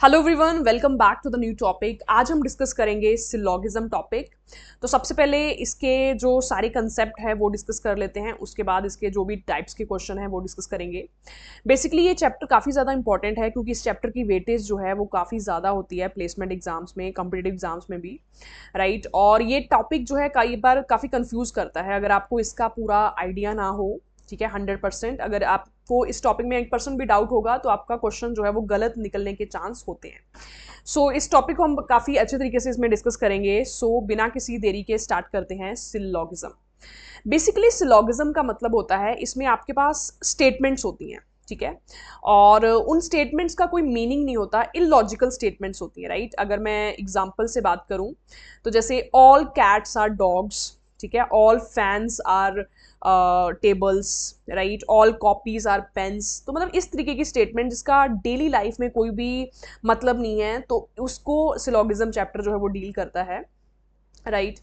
Hello everyone, welcome back to the new topic. आज हम discuss करेंगे सिलोगिज्म टॉपिक। तो सबसे पहले इसके जो सारे कंसेप्ट है वो डिस्कस कर लेते हैं, उसके बाद इसके जो भी टाइप्स के क्वेश्चन है वो डिस्कस करेंगे। बेसिकली ये चैप्टर काफ़ी ज़्यादा इंपॉर्टेंट है क्योंकि इस चैप्टर की वेटेज जो है वो काफ़ी ज़्यादा होती है प्लेसमेंट एग्जाम्स में, कॉम्पिटिटिव एग्जाम्स में भी, राइट। और ये टॉपिक जो है कई बार काफ़ी कंफ्यूज करता है अगर आपको इसका पूरा आइडिया ना हो। ठीक है, 100%। अगर आपको इस टॉपिक में 1% भी डाउट होगा तो आपका क्वेश्चन जो है वो गलत निकलने के चांस होते हैं। सो इस टॉपिक को हम काफ़ी अच्छे तरीके से इसमें डिस्कस करेंगे। बिना किसी देरी के स्टार्ट करते हैं सिलोगिज्म। बेसिकली सिलोगिज्म का मतलब होता है इसमें आपके पास स्टेटमेंट्स होती हैं, ठीक है। और उन स्टेटमेंट्स का कोई मीनिंग नहीं होता, इलॉजिकल स्टेटमेंट्स होती हैं, राइट। अगर मैं एग्जांपल से बात करूं तो जैसे ऑल कैट्स आर डॉग्स, ठीक है, all fans are tables, right, all copies are pens. तो मतलब इस तरीके की स्टेटमेंट जिसका डेली लाइफ में कोई भी मतलब नहीं है, तो उसको सिलोगिज्म चैप्टर जो है वो डील करता है, राइट।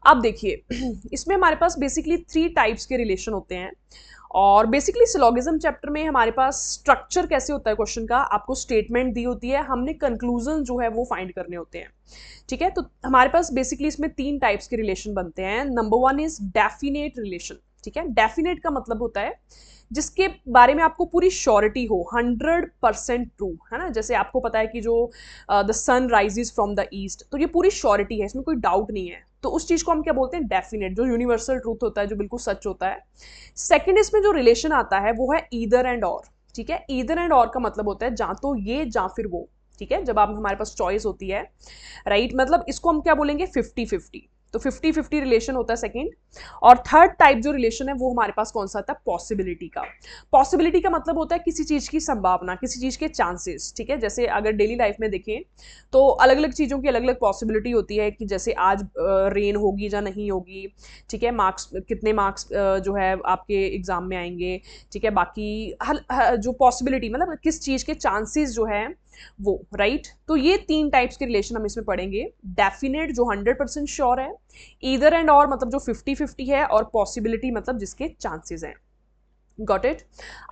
अब देखिए इसमें हमारे पास बेसिकली 3 टाइप्स के रिलेशन होते हैं। और बेसिकली सिलोगिज्म चैप्टर में हमारे पास स्ट्रक्चर कैसे होता है क्वेश्चन का, आपको स्टेटमेंट दी होती है, हमने कंक्लूजन जो है वो फाइंड करने होते हैं, ठीक है। तो हमारे पास बेसिकली इसमें 3 टाइप्स के रिलेशन बनते हैं। नंबर 1 इज डेफिनेट रिलेशन, ठीक है। डेफिनेट का मतलब होता है जिसके बारे में आपको पूरी श्योरिटी हो, 100% ट्रू, है ना। जैसे आपको पता है कि जो the sun rises from the east, तो ये पूरी श्योरिटी है, इसमें कोई डाउट नहीं है, तो उस चीज को हम क्या बोलते हैं, डेफिनेट, जो यूनिवर्सल ट्रूथ होता है, जो बिल्कुल सच होता है। सेकंड, इसमें जो रिलेशन आता है वो है ईदर एंड और, ठीक है। ईदर एंड और का मतलब होता है जा तो ये जा फिर वो, ठीक है। जब आप हमारे पास चॉइस होती है, राइट, मतलब इसको हम क्या बोलेंगे, 50-50। तो 50-50 रिलेशन होता है सेकंड। और थर्ड टाइप जो रिलेशन है वो हमारे पास कौन सा आता है, पॉसिबिलिटी का। पॉसिबिलिटी का मतलब होता है किसी चीज की संभावना, किसी चीज के चांसेस, ठीक है। जैसे अगर डेली लाइफ में देखें तो अलग अलग चीजों की अलग अलग पॉसिबिलिटी होती है कि जैसे आज रेन होगी या नहीं होगी, ठीक है। मार्क्स, कितने मार्क्स जो है आपके एग्जाम में आएंगे, ठीक है। बाकी जो पॉसिबिलिटी मतलब किस चीज के चांसेस जो है वो, राइट। तो ये 3 टाइप्स के रिलेशन हम इसमें पढ़ेंगे। डेफिनेट जो 100% श्योर है, ईदर एंड और मतलब जो 50-50 है, और पॉसिबिलिटी मतलब जिसके चांसेस हैं। Got it.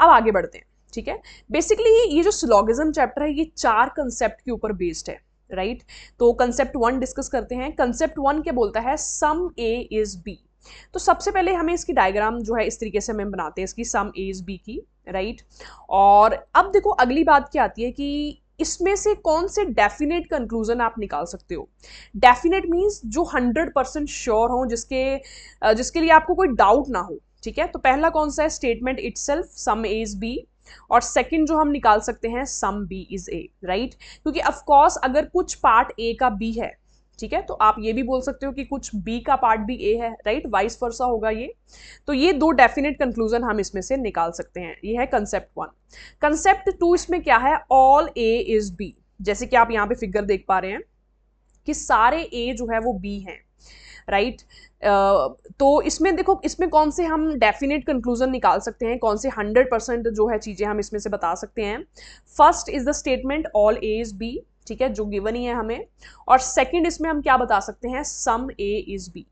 अब आगे बढ़ते हैं, ठीक है। बेसिकली ये जो सिलोगिज्म चैप्टर है ये 4 कंसेप्ट के ऊपर बेस्ड है, राइट। तो कंसेप्ट 1 डिस्कस करते हैं। कंसेप्ट 1 क्या बोलता है, सम ए इज बी। तो सबसे पहले हमें इसकी डायग्राम जो है इस तरीके से हम बनाते हैं इसकी, सम ए इज बी की, राइट। और अब देखो अगली बात क्या आती है कि इसमें से कौन से डेफिनेट कंक्लूजन आप निकाल सकते हो। डेफिनेट मीन्स जो 100% श्योर हो, जिसके लिए आपको कोई डाउट ना हो, ठीक है। तो पहला कौन सा है, statement itself, some A is B. और सेकंड जो हम निकाल सकते हैं, some B is A, right. क्योंकि ऑफ कोर्स अगर कुछ पार्ट ए का बी है, ठीक है, तो आप ये भी बोल सकते हो कि कुछ बी का पार्ट भी ए है, राइट, वाइस वर्सा होगा ये। तो ये 2 डेफिनेट कंक्लूजन हम इसमें से निकाल सकते हैं। ये है कंसेप्ट 1। कंसेप्ट 2 इसमें क्या है, ऑल ए इज बी। जैसे कि आप यहाँ पे फिगर देख पा रहे हैं कि सारे ए जो है वो बी हैं, राइट। तो इसमें देखो, इसमें कौन से हम डेफिनेट कंक्लूजन निकाल सकते हैं, कौन से 100% जो है चीजें हम इसमें से बता सकते हैं। First is the statement all A is B, ठीक है, जो गिवन ही है हमें। और सेकंड इसमें हम क्या बता सकते हैं, सम ए इज बी,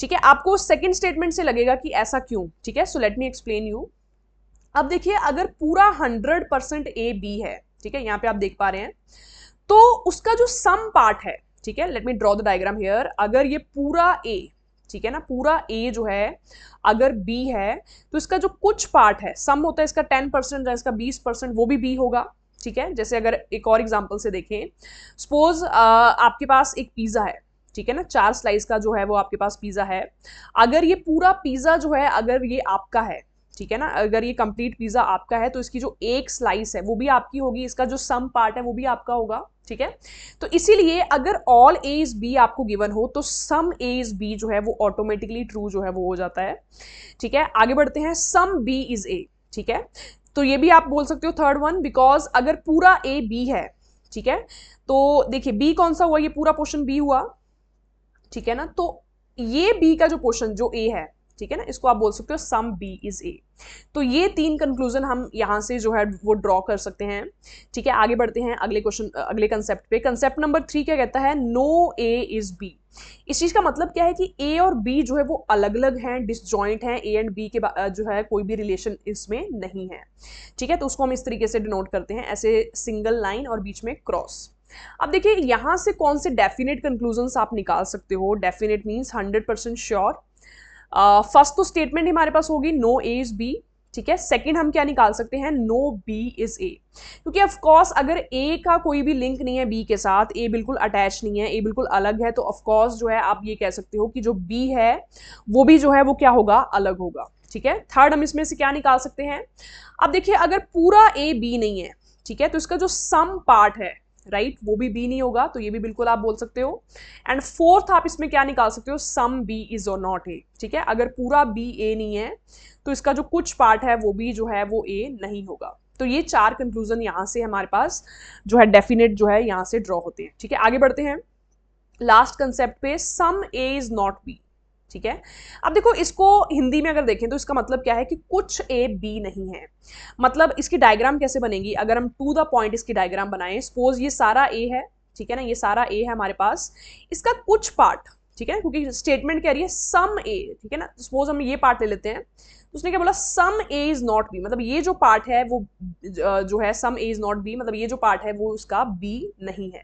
ठीक है। आपको सेकंड स्टेटमेंट से लगेगा कि ऐसा क्यों, ठीक है। So let me explain you. अब देखिए अगर पूरा 100% ए बी है, ठीक है, यहाँ पे आप देख पा रहे हैं, तो उसका जो सम पार्ट है, ठीक है, let me draw the diagram here. अगर ये पूरा ए, ठीक है ना, पूरा ए जो है अगर बी है, तो इसका जो कुछ पार्ट है, सम होता है इसका 10% या इसका 20%, वो भी बी होगा, ठीक है। जैसे अगर एक और एग्जांपल से देखें, सपोज आपके पास एक पिज्जा है, ठीक है ना, 4 स्लाइस का जो है वो आपके पास पिज्जा है। अगर ये पूरा पिज्जा जो है अगर ये आपका है, ठीक है ना, अगर ये कंप्लीट पिज्जा आपका है, तो इसकी जो एक स्लाइस है वो भी आपकी होगी, इसका जो सम पार्ट है वो भी आपका होगा, ठीक है। तो इसीलिए अगर ऑल ए इज बी आपको गिवन हो तो सम ए इज बी जो है वो ऑटोमेटिकली ट्रू जो है वो हो जाता है, ठीक है। आगे बढ़ते हैं, सम बी इज ए, ठीक है। तो ये भी आप बोल सकते हो थर्ड वन, बिकॉज अगर पूरा ए बी है, ठीक है, तो देखिए बी कौन सा हुआ, ये पूरा पोर्शन बी हुआ, ठीक है ना। तो ये बी का जो पोर्शन जो ए है, ठीक है ना, इसको आप बोल सकते हो सम बी इज ए। तो ये 3 कंक्लूजन हम यहाँ से जो है वो ड्रॉ कर सकते हैं। ठीक है, आगे बढ़ते हैं अगले क्वेश्चन, अगले कंसेप्ट पे। कंसेप्ट नंबर 3 क्या कहता है, नो ए इज बी। इस चीज का मतलब क्या है कि ए और बी जो है वो अलग अलग हैं, डिसजॉइंट हैं, ए एंड बी के जो है कोई भी रिलेशन इसमें नहीं है। ठीक है, तो उसको हम इस तरीके से डिनोट करते हैं, ऐसे सिंगल लाइन और बीच में क्रॉस। अब देखिए यहां से कौन से डेफिनेट कंक्लूजन आप निकाल सकते हो। Definite means 100% sure. फर्स्ट तो स्टेटमेंट हमारे पास होगी नो ए इज बी। ठीक है, सेकंड हम क्या निकाल सकते हैं, नो बी इज ए, क्योंकि ऑफ कोर्स अगर ए का कोई भी लिंक नहीं है बी के साथ, ए बिल्कुल अटैच नहीं है, ए बिल्कुल अलग है, तो ऑफ कोर्स जो है आप ये कह सकते हो कि जो बी है वो भी जो है वो क्या होगा, अलग होगा। ठीक है, थर्ड हम इसमें से क्या निकाल सकते हैं। अब देखिए अगर पूरा ए बी नहीं है, ठीक है, तो इसका जो सम पार्ट है, राइट, वो भी बी नहीं होगा, तो ये भी बिल्कुल आप बोल सकते हो। एंड फोर्थ आप इसमें क्या निकाल सकते हो, सम बी इज और नॉट ए। ठीक है, अगर पूरा बी ए नहीं है तो इसका जो कुछ पार्ट है वो भी जो है वो ए नहीं होगा। तो ये 4 कंक्लूजन यहां से हमारे पास जो है डेफिनेट जो है यहां से ड्रॉ होते हैं। ठीक है, आगे बढ़ते हैं लास्ट कंसेप्ट पे, सम ए इज नॉट बी। ठीक है, अब देखो इसको हिंदी में अगर देखें तो इसका मतलब क्या है कि कुछ ए बी नहीं है। मतलब इसकी डायग्राम कैसे बनेगी, अगर हम टू द पॉइंट इसकी डायग्राम बनाएं, सपोज ये सारा ए है, ठीक है ना, ये सारा ए है हमारे पास, इसका कुछ पार्ट, ठीक है ना, क्योंकि स्टेटमेंट कह रही है सम ए, ठीक है ना, सपोज हम ये पार्ट ले लेते हैं, तो उसने क्या बोला, सम ए इज नॉट बी, मतलब ये जो पार्ट है वो जो है सम ए इज नॉट बी, मतलब ये जो पार्ट है वो उसका बी नहीं है।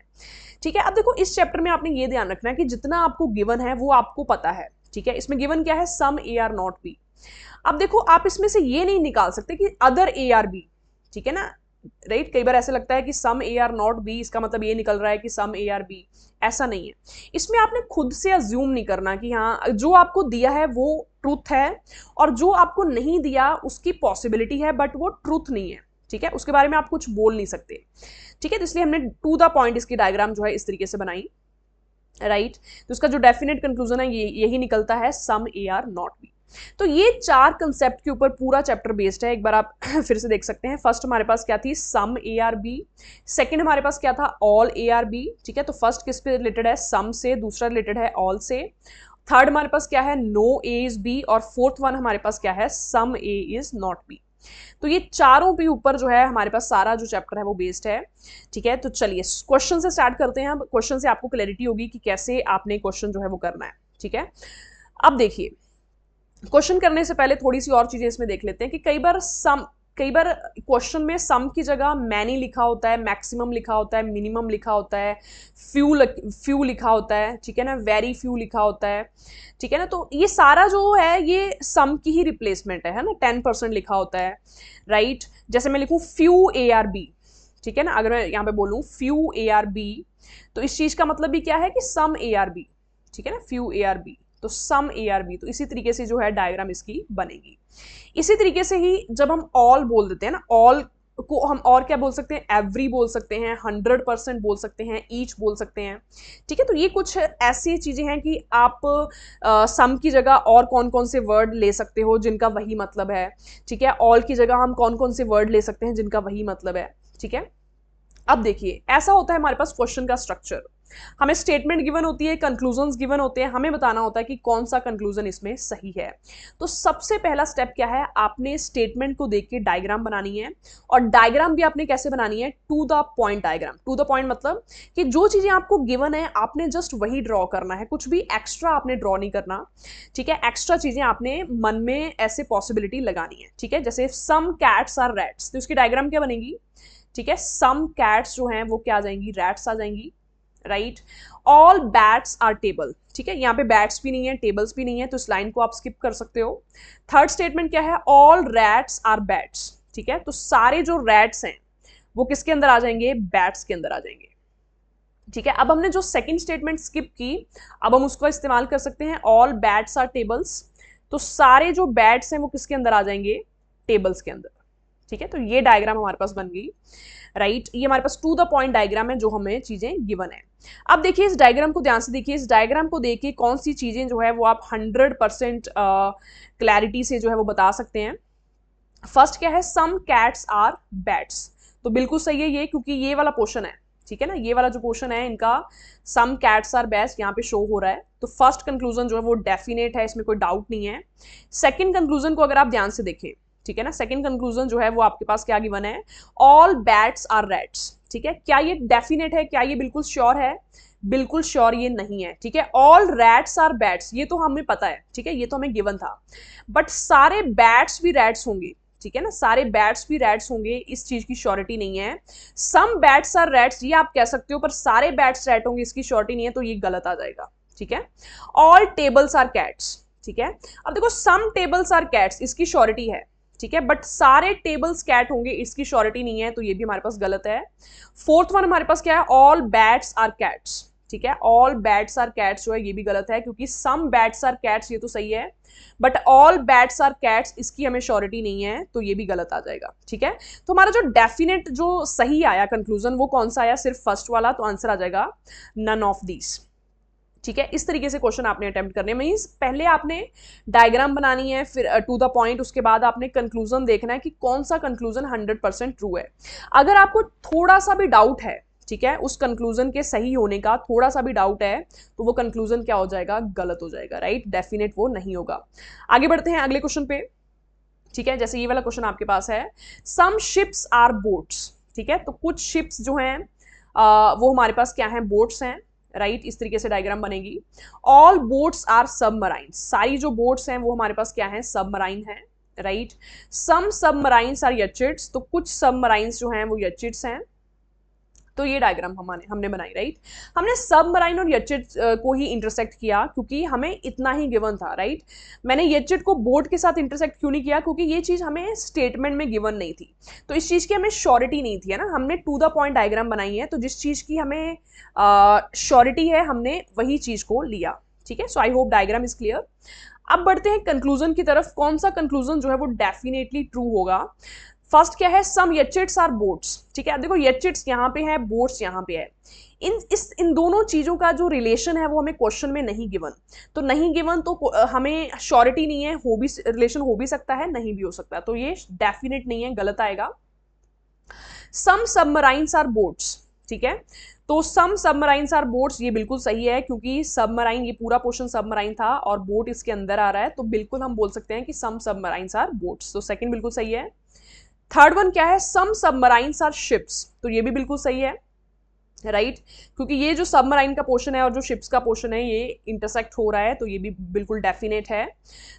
ठीक है, अब देखो इस चैप्टर में आपने ये ध्यान रखना है कि जितना आपको गिवन है वो आपको पता है। ठीक है, इसमें गिवन क्या है, सम ए आर नॉट बी। अब देखो आप इसमें से ये नहीं निकाल सकते कि अदर ए आर बी। ठीक है ना, राइट, कई बार ऐसे लगता है कि सम ए आर नॉट बी, इसका मतलब ये निकल रहा है कि सम ए आर बी, ऐसा नहीं है। इसमें आपने खुद से अज्यूम नहीं करना कि हाँ जो आपको दिया है वो ट्रूथ है और जो आपको नहीं दिया उसकी पॉसिबिलिटी है बट वो ट्रूथ नहीं है। ठीक है, उसके बारे में आप कुछ बोल नहीं सकते। ठीक है, तो इसलिए हमने टू द पॉइंट इसकी डायग्राम जो है इस तरीके से बनाई, राइट। तो उसका जो डेफिनेट कंक्लूजन है ये यही निकलता है, सम ए आर नॉट बी। तो ये 4 कंसेप्ट के ऊपर पूरा चैप्टर बेस्ड है, एक बार आप फिर से देख सकते हैं। फर्स्ट हमारे पास क्या थी, सम ए आर बी। सेकेंड हमारे पास क्या था, ऑल ए आर बी। ठीक है, तो फर्स्ट किस पे रिलेटेड है, सम से, दूसरा रिलेटेड है ऑल से। थर्ड हमारे पास क्या है, नो ए इज बी, और फोर्थ वन हमारे पास क्या है, सम ए इज नॉट बी। तो ये चारों पे ऊपर जो है हमारे पास सारा जो चैप्टर है वो बेस्ड है। ठीक है, तो चलिए क्वेश्चन से स्टार्ट करते हैं। क्वेश्चन से आपको क्लैरिटी होगी कि कैसे आपने क्वेश्चन जो है वो करना है। ठीक है, अब देखिए क्वेश्चन करने से पहले थोड़ी सी और चीजें इसमें देख लेते हैं कि कई बार क्वेश्चन में सम की जगह मैनी लिखा होता है, मैक्सिमम लिखा होता है, मिनिमम लिखा होता है, फ्यू लिखा होता है, ठीक है ना, वेरी फ्यू लिखा होता है। ठीक है ना, तो ये सारा जो है ये सम की ही रिप्लेसमेंट है ना, 10% लिखा होता है, राइट। जैसे मैं लिखूं फ्यू ए आर बी, ठीक है ना, अगर मैं यहाँ पे बोलूं फ्यू ए आर बी, तो इस चीज का मतलब भी क्या है कि सम ए आर बी। ठीक है ना, फ्यू ए आर बी तो सम ए आर बी, तो इसी तरीके से जो है डायग्राम इसकी बनेगी। इसी तरीके से ही जब हम ऑल बोल देते हैं ना, ऑल को हम और क्या बोल सकते हैं, एवरी बोल सकते हैं, 100% बोल सकते हैं, ईच बोल सकते हैं। ठीक है, तो ये कुछ ऐसी चीजें हैं कि आप सम की जगह और कौन कौन से वर्ड ले सकते हो जिनका वही मतलब है। ठीक है, ऑल की जगह हम कौन कौन से वर्ड ले सकते हैं जिनका वही मतलब है। ठीक है, अब देखिए ऐसा होता है हमारे पास क्वेश्चन का स्ट्रक्चर, हमें स्टेटमेंट गिवन होती है, कंक्लूजन्स गिवन होते हैं, हमें बताना होता है कि कौन सा कंक्लूजन इसमें सही है। तो सबसे पहला स्टेप क्या है, आपने स्टेटमेंट को देख के डायग्राम बनानी है, और डायग्राम भी आपने कैसे बनानी है, to the point diagram. To the point मतलब कि जो चीजें आपको गिवन है आपने जस्ट वही ड्रॉ करना है, कुछ भी एक्स्ट्रा आपने ड्रॉ नहीं करना। ठीक है, एक्स्ट्रा चीजें आपने मन में ऐसे पॉसिबिलिटी लगानी है। ठीक है, जैसे सम कैट्स आर रैट्स, तो इसकी डायग्राम क्या बनेगी, ठीक है, सम कैट्स जो हैं वो क्या आ जाएंगी, रैट्स आ जाएंगी, right. All bats are table, ठीक है, यहाँ पे बैट्स भी नहीं है, टेबल्स भी नहीं है, तो इस लाइन को आप स्किप कर सकते हो। थर्ड स्टेटमेंट क्या है, ऑल रैट्स आर बैट्स, ठीक है, तो सारे जो रैट्स हैं वो किसके अंदर आ जाएंगे, बैट्स के अंदर आ जाएंगे। ठीक है, अब हमने जो सेकंड स्टेटमेंट स्किप की, अब हम उसको इस्तेमाल कर सकते हैं, ऑल बैट्स आर टेबल्स, तो सारे जो बैट्स हैं वो किसके अंदर आ जाएंगे, टेबल्स के अंदर। ठीक है, तो ये डायग्राम हमारे पास बन गई, राइट। ये हमारे पास टू द पॉइंट डायग्राम है जो हमें चीजें गिवन है। अब देखिए इस डायग्राम को ध्यान से देखिए, इस डायग्राम को देखिए कौन सी चीजें जो है वो आप 100% क्लैरिटी से जो है वो बता सकते हैं। फर्स्ट क्या है, सम कैट्स आर बैट्स, तो बिल्कुल सही है ये, क्योंकि ये वाला पोर्शन है, ठीक है ना, ये वाला जो क्वेश्चन है इनका सम कैट्स आर बेस्ट यहाँ पे शो हो रहा है। तो फर्स्ट कंक्लूजन जो है वो डेफिनेट है, इसमें कोई डाउट नहीं है। सेकंड कंक्लूजन को अगर आप ध्यान से देखें, ठीक है ना, सेकंड कंक्लूजन जो है वो आपके पास क्या गिवन है, ऑल बैट्स आर रैट्स। ठीक है, क्या ये डेफिनेट है, क्या ये बिल्कुल श्योर है? बिल्कुल श्योर ये नहीं है। ठीक है, ऑल रैट्स आर बैट्स ये तो हमें पता है, ठीक है, ये तो हमें गिवन था, बट सारे बैट्स भी रैट्स होंगे, ठीक है ना, सारे बैट्स भी रैट्स होंगे, इस चीज की श्योरिटी नहीं है। सम बैट्स आर रैट्स ये आप कह सकते हो, पर सारे बैट्स रैट होंगे इसकी श्योरिटी नहीं है, तो ये गलत आ जाएगा। ठीक है, ऑल टेबल्स आर कैट्स। ठीक है, अब देखो सम टेबल्स आर कैट्स इसकी श्योरिटी है, ठीक है, बट सारे टेबल्स कैट होंगे इसकी श्योरिटी नहीं है, तो ये भी हमारे पास गलत है। फोर्थ वन हमारे पास क्या है, ऑल बैट्स आर कैट्स। ठीक है, ऑल बैट्स आर कैट्स जो है ये भी गलत है, क्योंकि सम बैट्स आर कैट्स ये तो सही है, but all bats are cats इसकी हमें श्योरिटी नहीं है, तो ये भी गलत आ जाएगा। ठीक है, तो हमारा जो डेफिनेट जो सही आया कंक्लूजन वो कौन सा आया, सिर्फ फर्स्ट वाला, तो आंसर आ जाएगा नन ऑफ दीज। ठीक है, इस तरीके से क्वेश्चन आपने अटेम्प्ट करने, मींस पहले आपने डायग्राम बनानी है, फिर टू द पॉइंट, उसके बाद आपने कंक्लूजन देखना है कि कौन सा कंक्लूजन 100% ट्रू है। अगर आपको थोड़ा सा भी डाउट है, ठीक है, उस कंक्लूजन के सही होने का थोड़ा सा भी डाउट है, तो वो कंक्लूजन क्या हो जाएगा, गलत हो जाएगा, राइट, डेफिनेट वो नहीं होगा। आगे बढ़ते हैं अगले क्वेश्चन पे। ठीक है, जैसे ये वाला क्वेश्चन आपके पास है, सम शिप्स आर बोट्स। ठीक है, तो कुछ शिप्स जो हैं वो हमारे पास क्या है, बोट्स हैं, राइट, इस तरीके से डायग्राम बनेगी। ऑल बोट्स आर सबमराइन, सारी जो बोट्स हैं वो हमारे पास क्या है, सबमराइन है, राइट। सम सबमराइन्स आर यचिट्स, तो कुछ सबमराइन्स जो हैं वो यचिट्स हैं। तो ये डायग्राम हमने बनाई, राइट। हमने सबमराइन और यचिट को ही इंटरसेक्ट किया क्योंकि हमें इतना ही गिवन था, राइट। मैंने यचिट को बोट के साथ इंटरसेक्ट क्यों नहीं किया, क्योंकि ये चीज हमें स्टेटमेंट में गिवन नहीं थी, तो इस चीज की हमें श्योरिटी नहीं थी, है ना। हमने टू द पॉइंट डायग्राम बनाई है, तो जिस चीज की हमें श्योरिटी है हमने वही चीज को लिया। ठीक है, so I hope diagram is clear. अब बढ़ते हैं कंक्लूजन की तरफ, कौन सा कंक्लूजन जो है वो डेफिनेटली ट्रू होगा। फर्स्ट क्या है, सम यचिट्स आर बोट्स। ठीक है, देखो यचिट्स यहाँ पे है, बोट्स यहाँ पे है, इन दोनों चीजों का जो रिलेशन है वो हमें क्वेश्चन में नहीं गिवन, तो नहीं गिवन तो हमें श्योरिटी नहीं है, हो भी रिलेशन हो भी सकता है, नहीं भी हो सकता, तो ये डेफिनेट नहीं है, गलत आएगा। सम सबमराइन्स आर बोट्स। ठीक है, तो सम सबमराइन्स आर बोट्स ये बिल्कुल सही है, क्योंकि सबमराइन, ये पूरा पोर्शन सबमराइन था और बोट इसके अंदर आ रहा है, तो बिल्कुल हम बोल सकते हैं कि सम सबमराइन्स आर बोट्स, तो सेकंड बिल्कुल सही है। थर्ड वन क्या है, सम सबमराइन्स आर शिप्स, तो ये भी बिल्कुल सही है, राइट, क्योंकि ये जो सबमराइन का पोर्शन है और जो शिप्स का पोर्शन है ये इंटरसेक्ट हो रहा है, तो ये भी बिल्कुल डेफिनेट है।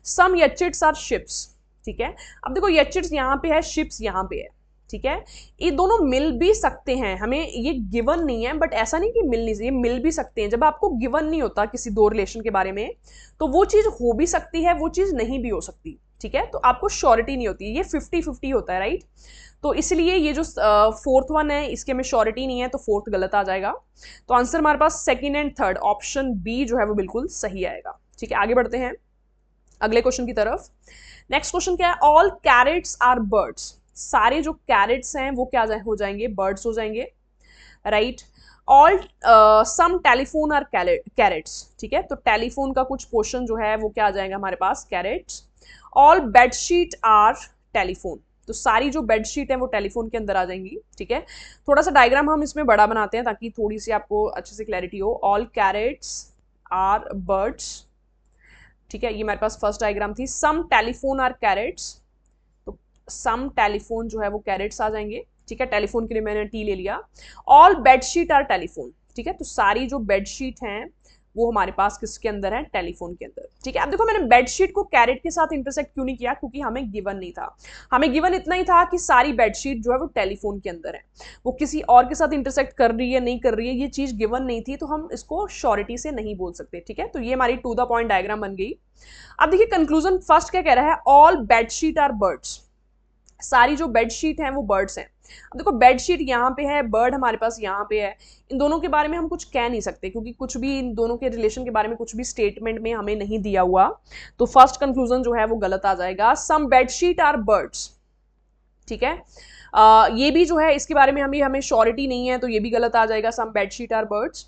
सम यचिट्स आर शिप्स। ठीक है, अब देखो यचिट्स यहाँ पे है, शिप्स यहाँ पे है, ठीक है, ये दोनों मिल भी सकते हैं, हमें ये गिवन नहीं है, बट ऐसा नहीं कि मिल नहीं चाहिए, मिल भी सकते हैं। जब आपको गिवन नहीं होता किसी दो रिलेशन के बारे में, तो वो चीज हो भी सकती है, वो चीज नहीं भी हो सकती। ठीक है, तो आपको श्योरिटी नहीं होती, ये 50-50 होता है, राइट। तो इसलिए ये जो फोर्थ वन है इसके में श्योरिटी नहीं है, तो फोर्थ गलत आ जाएगा। तो आंसर हमारे पास second and third, option B जो है वो बिल्कुल सही आएगा। ठीक है, आगे बढ़ते हैं अगले क्वेश्चन की तरफ। नेक्स्ट क्वेश्चन क्या है, ऑल कैरेट्स आर बर्ड्स। सारे जो कैरेट्स हैं वो क्या हो जाएंगे, बर्ड्स हो जाएंगे, right. All some telephone are carrots. ठीक है, तो टेलीफोन का कुछ पोर्शन जो है वो क्या आ जाएगा हमारे पास, carrots. All bedsheet are telephone, तो सारी जो बेडशीट है वो टेलीफोन के अंदर आ जाएंगी। ठीक है, थोड़ा सा डायग्राम हम इसमें बड़ा बनाते हैं ताकि थोड़ी सी आपको अच्छे से क्लैरिटी हो। ऑल कैरेट्स आर बर्ड्स, ठीक है, ये हमारे पास फर्स्ट डायग्राम थी। सम टेलीफोन आर कैरेट्स, तो सम टेलीफोन जो है वो कैरेट्स आ जाएंगे। ठीक है, टेलीफोन के लिए मैंने टी ले लिया। ऑल बेडशीट आर टेलीफोन, ठीक है, तो सारी जो बेडशीट हैं वो हमारे पास किसके अंदर है, टेलीफोन के अंदर। ठीक है, अब देखो मैंने बेडशीट को कैरेट के साथ इंटरसेक्ट क्यों नहीं किया, क्योंकि हमें गिवन नहीं था, हमें गिवन इतना ही था कि सारी बेडशीट जो है वो टेलीफोन के अंदर है, वो किसी और के साथ इंटरसेक्ट कर रही है नहीं कर रही है ये चीज गिवन नहीं थी, तो हम इसको श्योरिटी से नहीं बोल सकते। ठीक है, तो ये हमारी टू द पॉइंट डायग्राम बन गई। अब देखिए कंक्लूजन फर्स्ट क्या कह रहा है, ऑल बेडशीट आर बर्ड्स, सारी जो बेडशीट हैं वो बर्ड्स हैं। अब देखो बेडशीट यहाँ पे है, बर्ड हमारे पास यहाँ पे है, इन दोनों के बारे में हम कुछ कह नहीं सकते क्योंकि कुछ भी इन दोनों के रिलेशन के बारे में कुछ भी स्टेटमेंट में हमें नहीं दिया हुआ, तो फर्स्ट कंक्लूजन जो है वो गलत आ जाएगा। सम बेडशीट आर बर्ड्स, ठीक है, ये भी जो है इसके बारे में हमें श्योरिटी नहीं है, तो ये भी गलत आ जाएगा, some bedsheet are birds.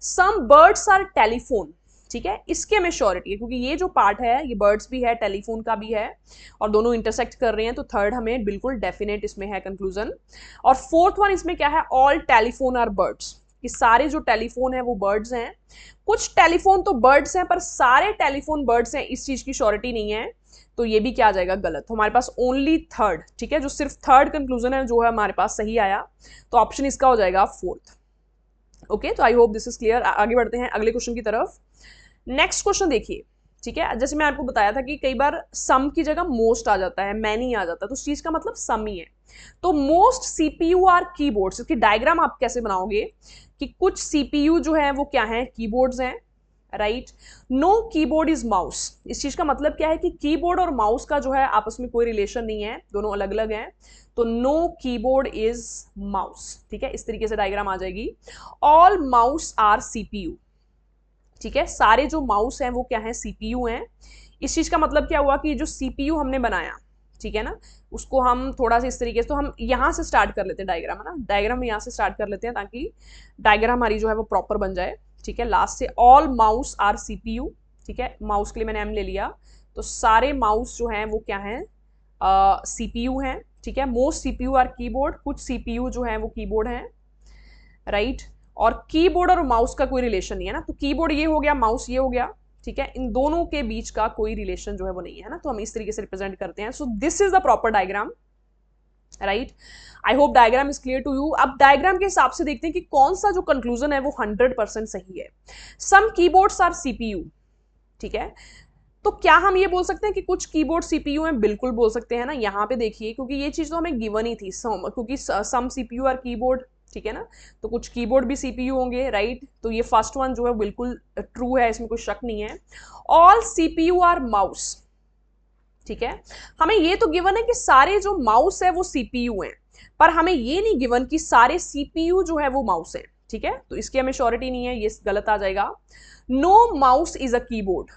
Some birds are telephone, ठीक है, इसके में श्योरिटी है, क्योंकि ये जो पार्ट है ये बर्ड्स भी है, टेलीफोन का भी है, और दोनों इंटरसेक्ट कर रहे हैं, तो थर्ड हमें बिल्कुल डेफिनेट इसमें है कंक्लूजन। और फोर्थ वन इसमें क्या है, ऑल टेलीफोन आर बर्ड्स, कि सारे जो टेलीफोन है वो बर्ड्स हैं। कुछ टेलीफोन तो बर्ड्स हैं पर सारे टेलीफोन बर्ड्स हैं, इस चीज की श्योरिटी नहीं है, तो ये भी क्या आ जाएगा, गलत। तो हमारे पास ओनली थर्ड, ठीक है, जो सिर्फ थर्ड कंक्लूजन है जो है हमारे पास सही आया, तो ऑप्शन इसका हो जाएगा फोर्थ। ओके, तो आई होप दिस इज क्लियर। आगे बढ़ते हैं अगले क्वेश्चन की तरफ। नेक्स्ट क्वेश्चन देखिए, ठीक है, जैसे मैं आपको बताया था कि कई बार सम की जगह मोस्ट आ जाता है, मैनी आ जाता है, तो उस चीज का मतलब सम ही है। तो मोस्ट सीपीयू आर कीबोर्ड्स, इसकी डायग्राम आप कैसे बनाओगे कि कुछ सीपीयू जो है वो क्या है, कीबोर्ड्स हैं, right. No keyboard is mouse, इस चीज का मतलब क्या है कि कीबोर्ड और माउस का जो है आपस में कोई रिलेशन नहीं है, दोनों अलग अलग हैं, तो नो कीबोर्ड इज माउस, ठीक है, इस तरीके से डायग्राम आ जाएगी। ऑल माउस आर सीपीयू, ठीक है, सारे जो माउस हैं वो क्या है, सीपीयू हैं। इस चीज का मतलब क्या हुआ कि जो सीपीयू हमने बनाया, ठीक है ना, उसको हम थोड़ा सा इस तरीके से, तो हम यहां से स्टार्ट कर लेते हैं डायग्राम, है ना, डायग्राम यहां से स्टार्ट कर लेते हैं ताकि डायग्राम हमारी जो है वो प्रॉपर बन जाए, ठीक है। लास्ट से ऑल माउस आर सीपीयू, ठीक है, माउस के लिए मैंने एम ले लिया, तो सारे माउस जो हैं वो क्या हैं, सीपीयू हैं, ठीक है। मोस्ट सीपीयू आर कीबोर्ड, कुछ सीपीयू जो है वो कीबोर्ड हैं, राइट। और कीबोर्ड और माउस का कोई रिलेशन नहीं है ना, तो कीबोर्ड ये हो गया, माउस ये हो गया, ठीक है, इन दोनों के बीच का कोई रिलेशन जो है वो नहीं है ना, तो हम इस तरीके से रिप्रेजेंट करते हैं। So this is the proper diagram, right. I hope diagram is clear to you. अब डायग्राम के हिसाब से देखते हैं कि कौन सा जो कंक्लूजन है वो 100% सही है। सम कीबोर्ड्स आर सीपीयू, ठीक है, तो क्या हम ये बोल सकते हैं कि कुछ कीबोर्ड सीपीयू हैं, बिल्कुल बोल सकते हैं ना। यहाँ पे देखिए, क्योंकि ये चीज तो हमें गिवन ही थी, क्योंकि सम सीपीयू आर कीबोर्ड, ठीक है ना, तो कुछ कीबोर्ड भी सीपीयू होंगे, राइट। तो ये फर्स्ट वन जो है बिल्कुल ट्रू है, इसमें कोई शक नहीं है। ऑल सीपीयू आर माउस, ठीक है, हमें ये तो गिवन है कि सारे जो माउस है वो सीपीयू हैं, पर हमें ये नहीं गिवन कि सारे सीपीयू जो है वो माउस है, ठीक है, तो इसकी हमें श्योरिटी नहीं है, ये गलत आ जाएगा। No mouse is a keyboard,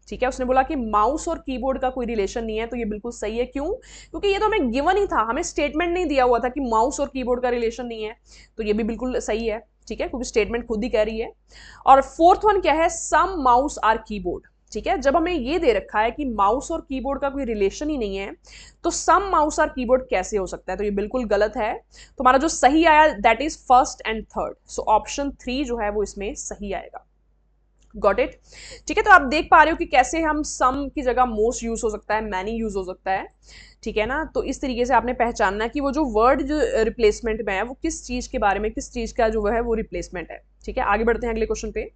ठीक है, उसने बोला कि माउस और कीबोर्ड का कोई रिलेशन नहीं है, तो ये बिल्कुल सही है। क्यों? क्योंकि ये तो हमें गिवन ही था, हमें स्टेटमेंट नहीं दिया हुआ था कि माउस और कीबोर्ड का रिलेशन नहीं है, तो ये भी बिल्कुल सही है, ठीक है, क्योंकि स्टेटमेंट खुद ही कह रही है। और फोर्थ वन क्या है, सम माउस आर कीबोर्ड, ठीक है, जब हमें ये दे रखा है कि माउस और कीबोर्ड का कोई रिलेशन ही नहीं है, तो सम माउस आर कीबोर्ड कैसे हो सकता है, तो ये बिल्कुल गलत है। तो हमारा जो सही आया that is first and third, so option 3 जो है वो इसमें सही आएगा। गॉट इट, ठीक है। तो आप देख पा रहे हो कि कैसे हम सम की जगह मोस्ट यूज हो सकता है, मैनी यूज हो सकता है, ठीक है ना। तो इस तरीके से आपने पहचानना कि वो जो वर्ड जो रिप्लेसमेंट में है वो किस चीज के बारे में, किस चीज का जो है वो रिप्लेसमेंट है, ठीक है। आगे बढ़ते हैं अगले क्वेश्चन पे।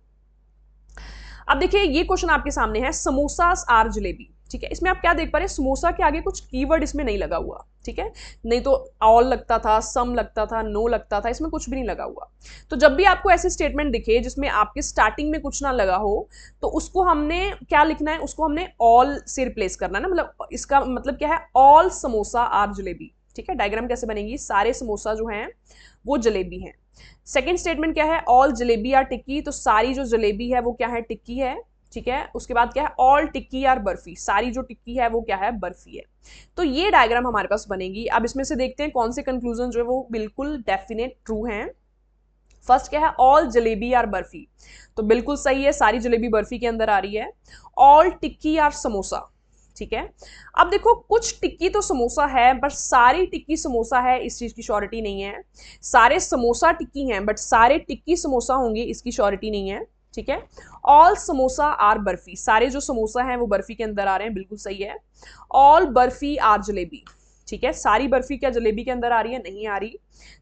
अब देखिए ये क्वेश्चन आपके सामने है, समोसास आर जलेबी, ठीक है, इसमें आप क्या देख पा रहे हैं, समोसा के आगे कुछ कीवर्ड इसमें नहीं लगा हुआ, ठीक है, नहीं तो ऑल लगता था, सम लगता था, नो लगता था, इसमें कुछ भी नहीं लगा हुआ। तो जब भी आपको ऐसी स्टेटमेंट दिखे जिसमें आपके स्टार्टिंग में कुछ ना लगा हो, तो उसको हमने क्या लिखना है, उसको हमने ऑल से रिप्लेस करना है ना, मतलब इसका मतलब क्या है, ऑल समोसा आर जलेबी, ठीक है। डायग्राम कैसे बनेगी, सारे समोसा जो हैं वो जलेबी हैं। सेकेंड स्टेटमेंट क्या है, ऑल जलेबी आर टिक्की, तो सारी जो जलेबी है वो क्या है, टिक्की है, ठीक है। उसके बाद क्या है, ऑल टिक्की आर बर्फी, सारी जो टिक्की है वो क्या है, बर्फी है। तो ये डायग्राम हमारे पास बनेगी। अब इसमें से देखते हैं कौन से कंक्लूजन जो है वो बिल्कुल डेफिनेट ट्रू हैं। फर्स्ट क्या है, ऑल जलेबी आर बर्फी, तो बिल्कुल सही है, सारी जलेबी बर्फी के अंदर आ रही है। ऑल टिक्की आर समोसा, ठीक है। अब देखो कुछ टिक्की तो समोसा है बट सारी टिक्की समोसा है, इस चीज की श्योरिटी नहीं है। सारे समोसा टिक्की हैं बट सारे टिक्की समोसा होंगे, इसकी श्योरिटी नहीं है, ठीक है। ऑल समोसा आर बर्फी, सारे जो समोसा हैं वो बर्फी के अंदर आ रहे हैं, बिल्कुल सही है। ऑल बर्फी आर जलेबी, ठीक है, सारी बर्फी क्या जलेबी के अंदर आ रही है, नहीं आ रही,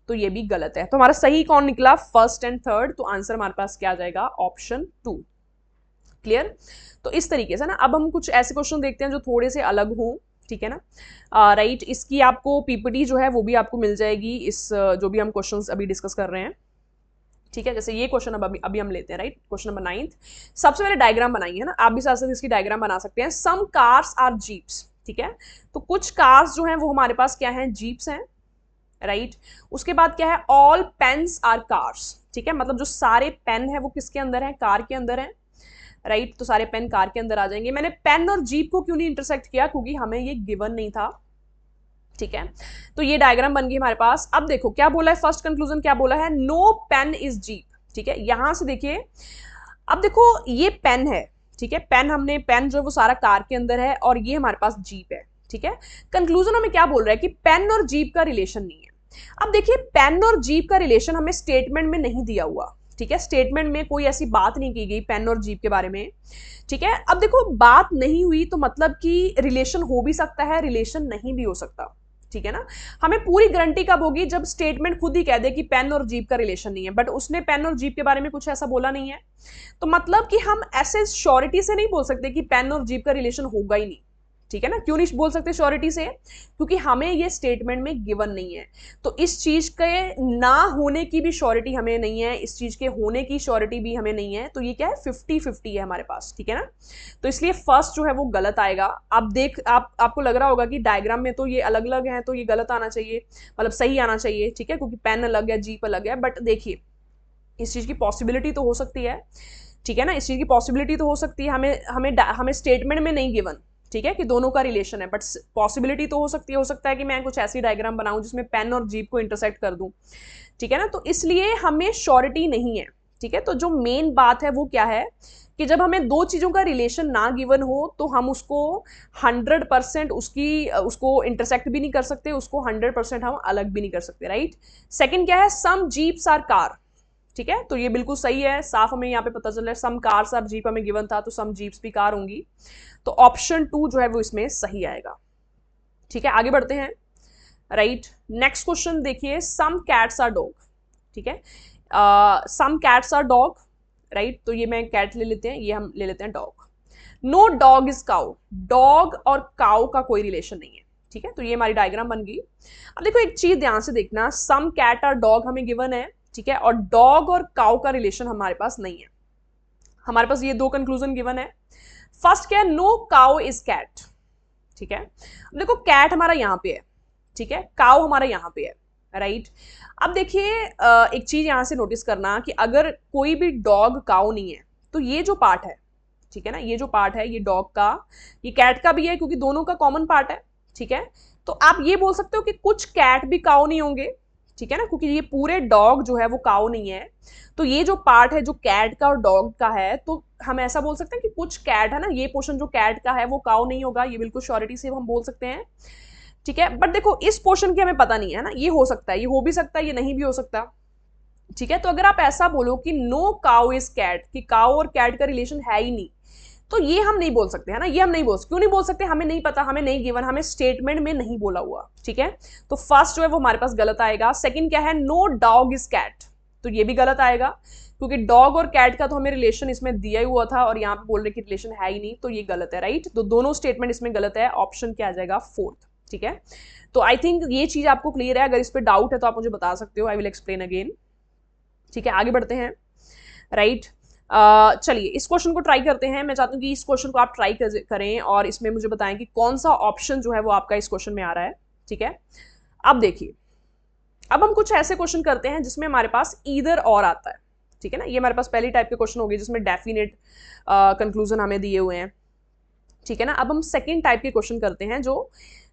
तो ये भी गलत है। तो हमारा सही कौन निकला, फर्स्ट एंड थर्ड, तो आंसर हमारे पास क्या आ जाएगा, ऑप्शन 2। क्लियर। तो इस तरीके से ना, अब हम कुछ ऐसे क्वेश्चन देखते हैं जो थोड़े से अलग हों, ठीक है ना, राइट। इसकी आपको पीपीटी जो है वो भी आपको मिल जाएगी, इस जो भी हम क्वेश्चंस अभी डिस्कस कर रहे हैं, ठीक है। जैसे ये क्वेश्चन अब अभी हम लेते हैं, राइट, क्वेश्चन नंबर 9। सबसे पहले डायग्राम बनाइए, है ना, आप भी साथ साथ इसकी डायग्राम बना सकते हैं। सम कार्स आर जीप्स, ठीक है, तो कुछ कार्स जो हैं वो हमारे पास क्या हैं, जीप्स हैं, राइट। उसके बाद क्या है, ऑल पेन्स आर कार्स, ठीक है, मतलब जो सारे पेन है वो किसके अंदर है, कार के अंदर है, राइट। तो सारे पेन कार के अंदर आ जाएंगे। मैंने पेन और जीप को क्यों नहीं इंटरसेक्ट किया, क्योंकि हमें ये गिवन नहीं था, ठीक है। तो ये डायग्राम बन गई हमारे पास। अब देखो क्या बोला है, फर्स्ट कंक्लूजन क्या बोला है, नो पेन इज जीप, ठीक है। यहां से देखिए अब देखो ये पेन है, ठीक है, पेन जो है वो सारा कार के अंदर है और ये हमारे पास जीप है, ठीक है। कंक्लूजन हमें क्या बोल रहा है कि पेन और जीप का रिलेशन नहीं है। अब देखिए पेन और जीप का रिलेशन हमें स्टेटमेंट में नहीं दिया हुआ, ठीक है, स्टेटमेंट में कोई ऐसी बात नहीं की गई पेन और जीप के बारे में, ठीक है। अब देखो बात नहीं हुई तो मतलब कि रिलेशन हो भी सकता है, रिलेशन नहीं भी हो सकता, ठीक है ना। हमें पूरी गारंटी कब होगी जब स्टेटमेंट खुद ही कह दे कि पेन और जीप का रिलेशन नहीं है, बट उसने पेन और जीप के बारे में कुछ ऐसा बोला नहीं है, तो मतलब कि हम ऐसे श्योरिटी से नहीं बोल सकते कि पेन और जीप का रिलेशन होगा ही नहीं, ठीक है ना। क्यों नहीं बोल सकते श्योरिटी से, क्योंकि हमें ये स्टेटमेंट में गिवन नहीं है, तो इस चीज के ना होने की भी श्योरिटी हमें नहीं है, इस चीज के होने की श्योरिटी भी हमें नहीं है, तो ये क्या है 50-50 है हमारे पास, ठीक है ना। तो इसलिए फर्स्ट जो है वो गलत आएगा। आपको लग रहा होगा कि डायग्राम में तो ये अलग अलग है तो ये गलत आना चाहिए, मतलब सही आना चाहिए, ठीक है, क्योंकि पेन अलग है जीप अलग है, बट देखिए इस चीज की पॉसिबिलिटी तो हो सकती है, ठीक है ना, इस चीज की पॉसिबिलिटी तो हो सकती है, हमें स्टेटमेंट में नहीं गिवन, ठीक है, कि दोनों का रिलेशन है, बट पॉसिबिलिटी तो हो सकता है कि मैं कुछ ऐसी डायग्राम बनाऊं जिसमें पेन और जीप को इंटरसेक्ट कर दूं, ठीक है ना। तो इसलिए हमें श्योरिटी नहीं है, ठीक है। तो जो मेन बात है वो क्या है कि जब हमें दो चीजों का रिलेशन ना गिवन हो तो हम उसको 100% उसको इंटरसेक्ट भी नहीं कर सकते, उसको 100% हम अलग भी नहीं कर सकते, राइट। सेकंड क्या है, सम जीप्स आर कार, ठीक है, तो ये बिल्कुल सही है, साफ हमें यहाँ पे पता चल रहा है सम कार्स आर जीप हमें गिवन था, तो सम जीप्स भी कार होंगी, तो ऑप्शन 2 जो है वो इसमें सही आएगा, ठीक है। आगे बढ़ते हैं, राइट। नेक्स्ट क्वेश्चन देखिए, सम कैट्स आर डॉग, ठीक है, some cats are dog, right, तो ये मैं कैट ले लेते हैं, ये हम ले लेते हैं dog. No dog is cow, dog और काउ का कोई रिलेशन नहीं है, ठीक है, तो ये हमारी डायग्राम बन गई। अब देखो एक चीज ध्यान से देखना, सम कैट आर डॉग हमें गिवन है, ठीक है, और डॉग और काउ का रिलेशन हमारे पास नहीं है, हमारे पास ये दो कंक्लूजन गिवन है। फर्स्ट क्या है, नो काउ इज कैट, ठीक है, देखो कैट हमारा यहां पे है, ठीक है, काउ हमारा यहां पे है, राइट। अब देखिए एक चीज यहां से नोटिस करना कि अगर कोई भी डॉग काउ नहीं है तो ये जो पार्ट है, ठीक है ना, ये जो पार्ट है ये डॉग का, ये कैट का भी है क्योंकि दोनों का कॉमन पार्ट है, ठीक है। तो आप ये बोल सकते हो कि कुछ कैट भी काउ नहीं होंगे, ठीक है ना, क्योंकि ये पूरे डॉग जो है वो काउ नहीं है, तो ये जो पार्ट है जो कैट का और डॉग का है, तो हम ऐसा बोल सकते हैं कि कुछ कैट है ना, ये पोर्शन जो कैट का है वो काउ नहीं होगा, ये बिल्कुल श्योरिटी से हम बोल सकते हैं, ठीक है। बट देखो इस पोर्शन की हमें पता नहीं है ना, ये हो सकता है, ये हो भी सकता है, ये नहीं भी हो सकता, ठीक है। तो अगर आप ऐसा बोलो कि नो काउ इज कैट, कि काउ और कैट का रिलेशन है ही नहीं, तो ये हम नहीं बोल सकते, है ना, ये हम नहीं बोल सकते, क्यों नहीं बोल सकते, हमें नहीं पता, हमें नहीं गिवन, हमें स्टेटमेंट में नहीं बोला हुआ, ठीक है। तो फर्स्ट जो है वो हमारे पास गलत आएगा। सेकंड क्या है, नो डॉग इज कैट, तो ये भी गलत आएगा क्योंकि डॉग और कैट का तो हमें रिलेशन इसमें दिया ही हुआ था और यहाँ पे बोल रहे कि रिलेशन है ही नहीं, तो ये गलत है, राइट। तो दोनों स्टेटमेंट इसमें गलत है, ऑप्शन क्या आ जाएगा, फोर्थ, ठीक है। तो आई थिंक ये चीज आपको क्लियर है, अगर इस पर डाउट है तो आप मुझे बता सकते हो, आई विल एक्सप्लेन अगेन, ठीक है। आगे बढ़ते हैं, राइट। चलिए इस क्वेश्चन को ट्राई करते हैं, मैं चाहती हूँ कि इस क्वेश्चन को आप ट्राई करें और इसमें मुझे बताएं कि कौन सा ऑप्शन जो है वो आपका इस क्वेश्चन में आ रहा है, ठीक है। अब देखिए, अब हम कुछ ऐसे क्वेश्चन करते हैं जिसमें हमारे पास ईदर और आता है, ठीक है ना, ये हमारे पास पहली टाइप के क्वेश्चन हो गए जिसमें डेफिनेट कंक्लूजन हमें दिए हुए हैं, ठीक है ना। अब हम सेकेंड टाइप के क्वेश्चन करते हैं जो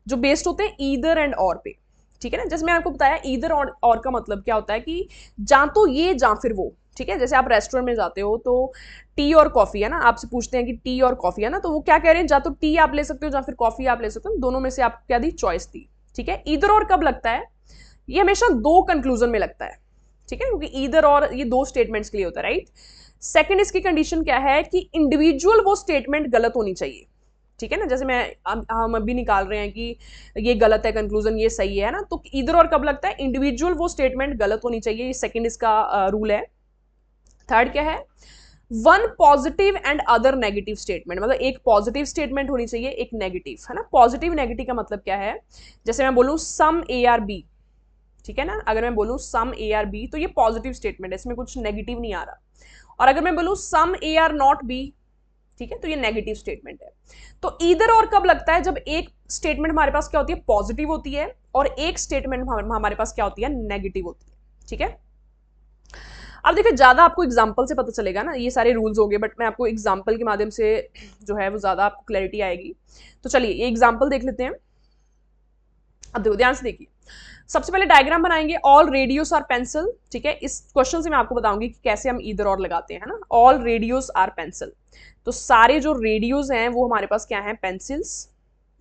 जो बेस्ड होते हैं ईदर एंड और पे, ठीक है ना। जैसे मैंने आपको बताया ईदर और का मतलब क्या होता है कि ਜਾਂ तो ये ਜਾਂ फिर वो, ठीक है। जैसे आप रेस्टोरेंट में जाते हो तो टी और कॉफी है ना, आपसे पूछते हैं कि टी और कॉफी है ना, तो वो क्या कह रहे हैं, ਜਾਂ तो टी आप ले सकते हो ਜਾਂ फिर कॉफी आप ले सकते हो, दोनों में से आप क्या दी, चॉइस दी, ठीक है। ईदर और कब लगता है, ये हमेशा दो कंक्लूजन में लगता है, ठीक है, क्योंकि ईदर और ये दो स्टेटमेंट्स के लिए होता है, राइट। सेकंड इसकी कंडीशन क्या है कि इंडिविजुअल वो स्टेटमेंट गलत होनी चाहिए, ठीक है ना। जैसे हम अभी निकाल रहे हैं कि ये गलत है कंक्लूजन, ये सही है ना, तो इधर और कब लगता है, इंडिविजुअल वो स्टेटमेंट गलत होनी चाहिए, ये सेकंड इसका रूल है। थर्ड क्या है, one positive and other negative statement, मतलब एक पॉजिटिव स्टेटमेंट होनी चाहिए, एक नेगेटिव, है ना। पॉजिटिव नेगेटिव का मतलब क्या है, जैसे मैं बोलूं सम ए आर बी, ठीक है ना, अगर मैं बोलूं सम ए आर बी तो ये पॉजिटिव स्टेटमेंट है, इसमें कुछ नेगेटिव नहीं आ रहा, और अगर मैं बोलूं सम ए आर नॉट बी, ठीक है, तो ये नेगेटिव स्टेटमेंट है। तो ईदर और कब लगता है, जब एक स्टेटमेंट हमारे पास क्या होती है, पॉजिटिव होती है, और एक स्टेटमेंट हमारे पास क्या होती है, नेगेटिव होती है, ठीक है। अब देखिए ज्यादा आपको एग्जाम्पल से पता चलेगा ना, ये सारे रूल्स हो गए, बट मैं आपको एग्जाम्पल के माध्यम से जो है वो ज्यादा आपको क्लैरिटी आएगी। तो चलिए ये एग्जाम्पल देख लेते हैं। अब देखो ध्यान से देखिए, सबसे पहले डायग्राम बनाएंगे, ऑल रेडियोस आर पेंसिल, ठीक है। इस क्वेश्चन से मैं आपको बताऊंगी कि कैसे हम इधर और लगाते हैं ना। ऑल रेडियोस आर पेंसिल, तो सारे जो रेडियोस हैं वो हमारे पास क्या है, pencils,